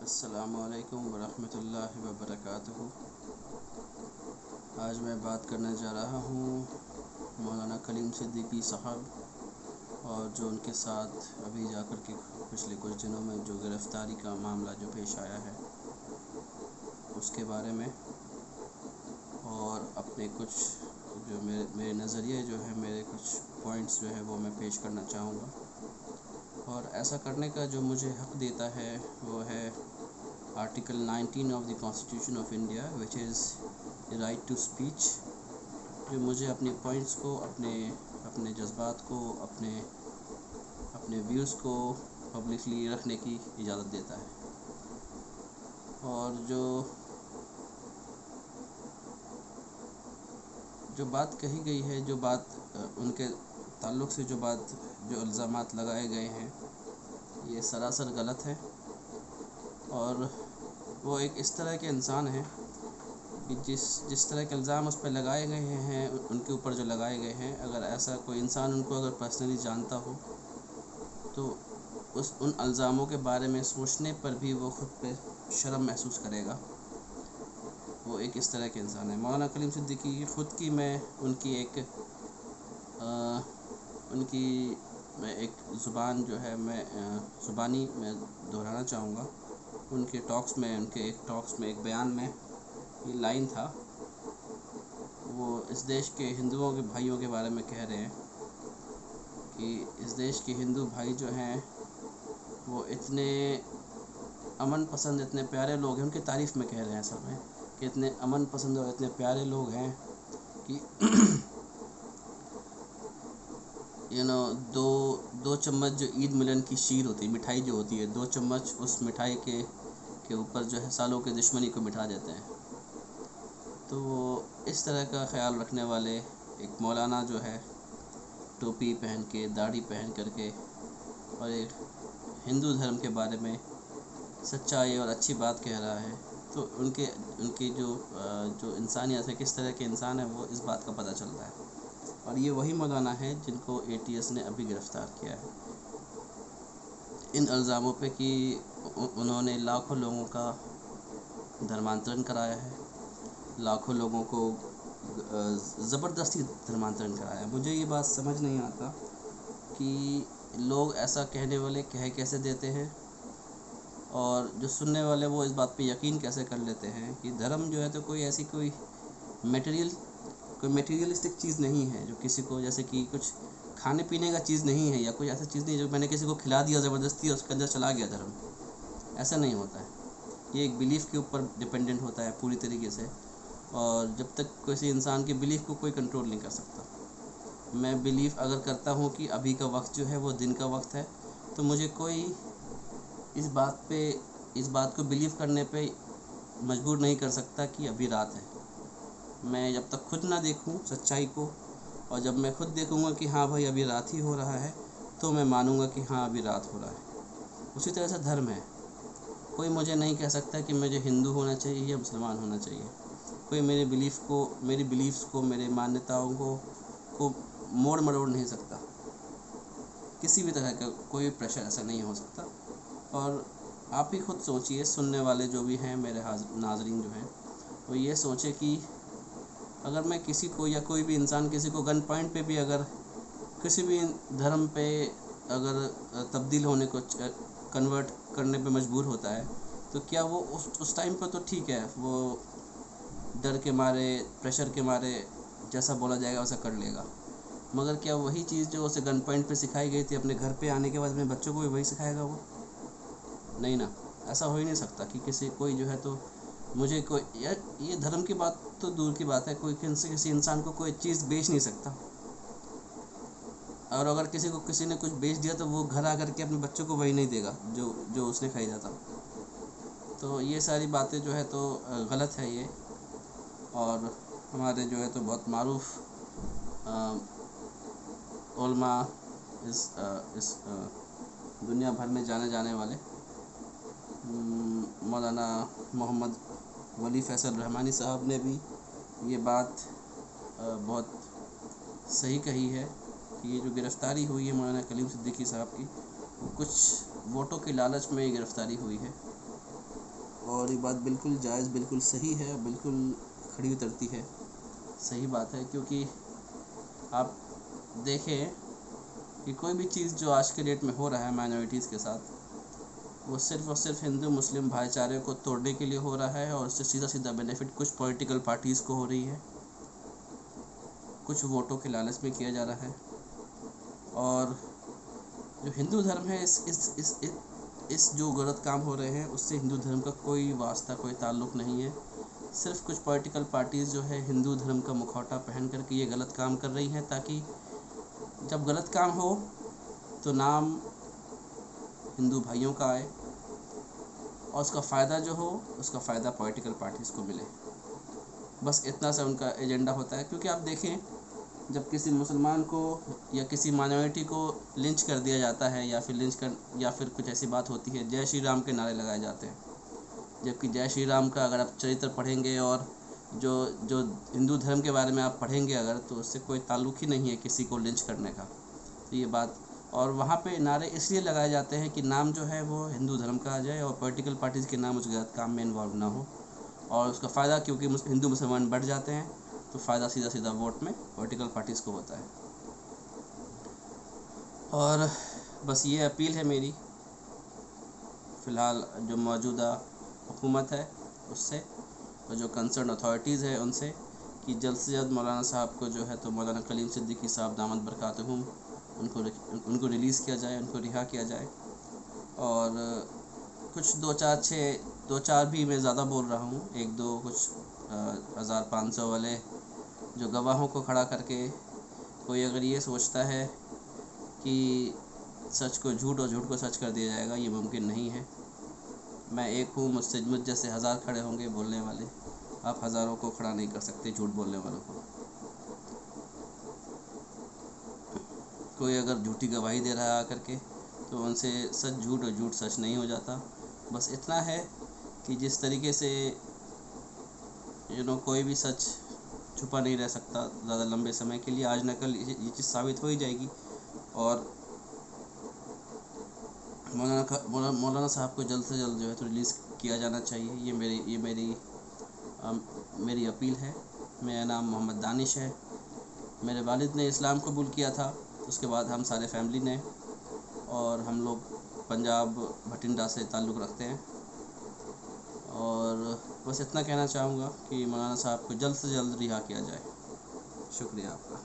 अस्सलामु अलैकुम वरहमतुल्लाहि वबरकातुहू। आज मैं बात करने जा रहा हूँ मौलाना कलीम सिद्दीकी साहब और जो उनके साथ अभी जाकर के पिछले कुछ दिनों में जो गिरफ़्तारी का मामला जो पेश आया है उसके बारे में, और अपने कुछ जो मेरे नज़रिए जो है, मेरे कुछ पॉइंट्स जो है वो मैं पेश करना चाहूँगा। और ऐसा करने का जो मुझे हक़ देता है वो है article 19 of the constitution of India, which is the right to speech, जो मुझे अपने पॉइंट्स को, अपने जज्बात को, अपने व्यूज़ को पब्लिकली रखने की इजाज़त देता है। और जो बात कही गई है, जो बात उनके ताल्लुक़ से जो इल्ज़ामात लगाए गए हैं, ये सरासर गलत है। और वो एक इस तरह के इंसान हैं कि जिस तरह के इल्ज़ाम उस पर लगाए गए हैं, उनके ऊपर जो लगाए गए हैं, अगर ऐसा कोई इंसान उनको अगर पर्सनली जानता हो तो उन इल्ज़ामों के बारे में सोचने पर भी वो ख़ुद पे शर्म महसूस करेगा। वो एक इस तरह के इंसान है। मौलाना कलीम सिद्दीकी की ख़ुद की मैं एक ज़ुबान जो है, ज़ुबानी मैं दोहराना चाहूँगा। उनके टॉक्स में एक बयान में ये लाइन था। वो इस देश के हिंदुओं के भाइयों के बारे में कह रहे हैं कि इस देश के हिंदू भाई जो हैं वो इतने अमन पसंद, इतने प्यारे लोग हैं। उनकी तारीफ़ में कह रहे हैं सब में कि इतने अमन पसंद और इतने प्यारे लोग हैं कि दो चम्मच जो ईद मिलन की शीर होती है, मिठाई जो होती है, 2 चम्मच उस मिठाई के ऊपर जो है सालों के दुश्मनी को मिटा देते हैं। तो इस तरह का ख़्याल रखने वाले एक मौलाना जो है, टोपी पहन के, दाढ़ी पहन करके, और एक हिंदू धर्म के बारे में सच्चाई और अच्छी बात कह रहा है, तो उनकी जो इंसानियत है, किस तरह के इंसान है, वो इस बात का पता चलता है। और ये वही मौलाना है जिनको ATS ने अभी गिरफ़्तार किया है इन इल्ज़ामों पे कि उन्होंने लाखों लोगों का धर्मांतरण कराया है, लाखों लोगों को ज़बरदस्ती धर्मांतरण कराया है। मुझे ये बात समझ नहीं आता कि लोग ऐसा कहने वाले कह कैसे देते हैं, और जो सुनने वाले वो इस बात पे यकीन कैसे कर लेते हैं कि धर्म जो है तो कोई मटेरियलिस्टिक चीज़ नहीं है, जो किसी को, जैसे कि कुछ खाने पीने का चीज़ नहीं है, या कोई ऐसा चीज़ नहीं जो मैंने किसी को खिला दिया ज़बरदस्ती और उसके अंदर चला गया धर्म। ऐसा नहीं होता है। ये एक बिलीफ़ के ऊपर डिपेंडेंट होता है पूरी तरीके से, और जब तक किसी इंसान के बिलीफ़ को कोई कंट्रोल नहीं कर सकता। मैं बिलीव अगर करता हूँ कि अभी का वक्त जो है वो दिन का वक्त है, तो मुझे कोई इस बात को बिलीव करने पे मजबूर नहीं कर सकता कि अभी रात है। मैं जब तक खुद ना देखूं सच्चाई को, और जब मैं खुद देखूंगा कि हाँ भाई अभी रात ही हो रहा है, तो मैं मानूंगा कि हाँ अभी रात हो रहा है। उसी तरह से धर्म है। कोई मुझे नहीं कह सकता कि मुझे हिंदू होना चाहिए या मुसलमान होना चाहिए। कोई मेरी बिलीफ्स को, मेरे मान्यताओं को मोड़ नहीं सकता। किसी भी तरह का कोई प्रेशर ऐसा नहीं हो सकता। और आप ही खुद सोचिए, सुनने वाले जो भी हैं, मेरे नाज़रीन जो हैं, वो ये सोचे कि अगर मैं किसी को, या कोई भी इंसान किसी को गन पॉइंट पे भी अगर किसी भी धर्म पे अगर तब्दील होने को, कन्वर्ट करने पे मजबूर होता है, तो क्या वो उस टाइम पर तो ठीक है, वो डर के मारे, प्रेशर के मारे जैसा बोला जाएगा वैसा कर लेगा। मगर क्या वही चीज़ जो उसे गन पॉइंट पे सिखाई गई थी, अपने घर पे आने के बाद अपने बच्चों को भी वही सिखाएगा वो? नहीं ना, ऐसा हो ही नहीं सकता कि कोई जो है तो मुझे कोई, ये धर्म की बात तो दूर की बात है, कोई किसी इंसान को कोई चीज़ बेच नहीं सकता। और अगर किसी ने कुछ बेच दिया तो वो घर आकर के अपने बच्चों को वही नहीं देगा जो उसने खरीदा था। तो ये सारी बातें जो है तो गलत है ये। और हमारे जो है तो बहुत मारूफ उलमा, इस दुनिया भर में जाने जाने वाले मौलाना मोहम्मद वली फैसल रहमानी साहब ने भी ये बात बहुत सही कही है कि ये जो गिरफ़्तारी हुई है मौलाना कलीम सिद्दीकी साहब की, वो कुछ वोटों के लालच में गिरफ़्तारी हुई है। اور یہ بات بالکل جائز، بالکل صحیح ہے، بالکل کھڑی اترتی ہے، صحیح بات ہے. کیونکہ آپ دیکھیں کہ کوئی بھی چیز جو آج کے ڈیٹ میں ہو رہا ہے مائنورٹیز کے ساتھ، وہ صرف اور صرف ہندو مسلم بھائی چارے کو توڑنے کے لیے ہو رہا ہے، اور اس سے سیدھا سیدھا بینیفٹ کچھ پولیٹیکل پارٹیز کو ہو رہی ہے، کچھ ووٹوں کے لالچ میں کیا جا رہا ہے. اور جو ہندو دھرم ہے اس جو غلط کام ہو رہے ہیں اس سے ہندو دھرم کا کوئی واسطہ، کوئی تعلق نہیں ہے. صرف کچھ پولیٹیکل پارٹیز جو ہے ہندو دھرم کا مکھوٹا پہن کر کے یہ غلط کام کر رہی ہیں، تاکہ جب غلط کام ہو تو نام ہندو بھائیوں کا آئے، اور اس کا فائدہ جو ہو اس کا فائدہ پولیٹیکل پارٹیز کو ملے. بس اتنا سا ان کا ایجنڈا ہوتا ہے. کیونکہ آپ دیکھیں جب کسی مسلمان کو یا کسی مائنورٹی کو لنچ کر دیا جاتا ہے، یا پھر کچھ ایسی بات ہوتی ہے، جے شری رام کے نعرے لگائے جاتے ہیں. جبکہ جے شری رام کا اگر آپ چریتر پڑھیں گے اور جو ہندو دھرم کے بارے میں آپ پڑھیں گے اگر، تو اس سے کوئی تعلق ہی نہیں ہے کسی کو لنچ کرنے کا. تو یہ بات، اور وہاں پہ نعرے اس لیے لگائے جاتے ہیں کہ نام جو ہے وہ ہندو دھرم کا آ جائے، اور پولیٹیکل پارٹیز کے نام اس غلط کام میں انوالو نہ ہو. اور اس کا فائدہ کیونکہ ہندو مسلمان بڑھ جاتے ہیں تو فائدہ سیدھا سیدھا ووٹ میں پولیٹیکل پارٹیز کو ہوتا ہے. اور بس یہ اپیل ہے میری فی الحال جو موجودہ حکومت ہے اس سے، اور جو کنسرن اتھارٹیز ہے ان سے، کہ جلد سے جلد مولانا صاحب کو جو ہے تو مولانا کلیم صدیقی صاحب دامت برکاتہم ان کو ریلیز کیا جائے، ان کو رہا کیا جائے. اور کچھ دو چار بھی میں زیادہ بول رہا ہوں، 1-2 کچھ 1500 والے جو گواہوں کو کھڑا کر کے کوئی اگر یہ سوچتا ہے کہ سچ کو جھوٹ اور جھوٹ کو سچ کر دیا جائے گا، یہ ممکن نہیں ہے. میں ایک ہوں، مجھ جیسے 1000 کھڑے ہوں گے بولنے والے، آپ ہزاروں کو کھڑا نہیں کر سکتے جھوٹ بولنے والوں کو. کوئی اگر جھوٹی گواہی دے رہا ہے آ کر کے تو ان سے سچ جھوٹ اور جھوٹ سچ نہیں ہو جاتا. بس اتنا ہے کہ جس طریقے سے کوئی بھی سچ چھپا نہیں رہ سکتا زیادہ لمبے سمے کے لیے، آج نہ کل یہ چیز ثابت ہو ہی جائے گی. اور مولانا صاحب کو جلد سے جلد جو ہے تو ریلیز کیا جانا چاہیے. یہ میری اپیل ہے. میرا نام محمد دانش ہے. میرے والد نے اسلام قبول کیا تھا، اس کے بعد ہم سارے فیملی نے، اور ہم لوگ پنجاب بھٹنڈا سے تعلق رکھتے ہیں. اور بس اتنا کہنا چاہوں گا کہ مولانا صاحب کو جلد سے جلد رہا کیا جائے. شکریہ آپ کا.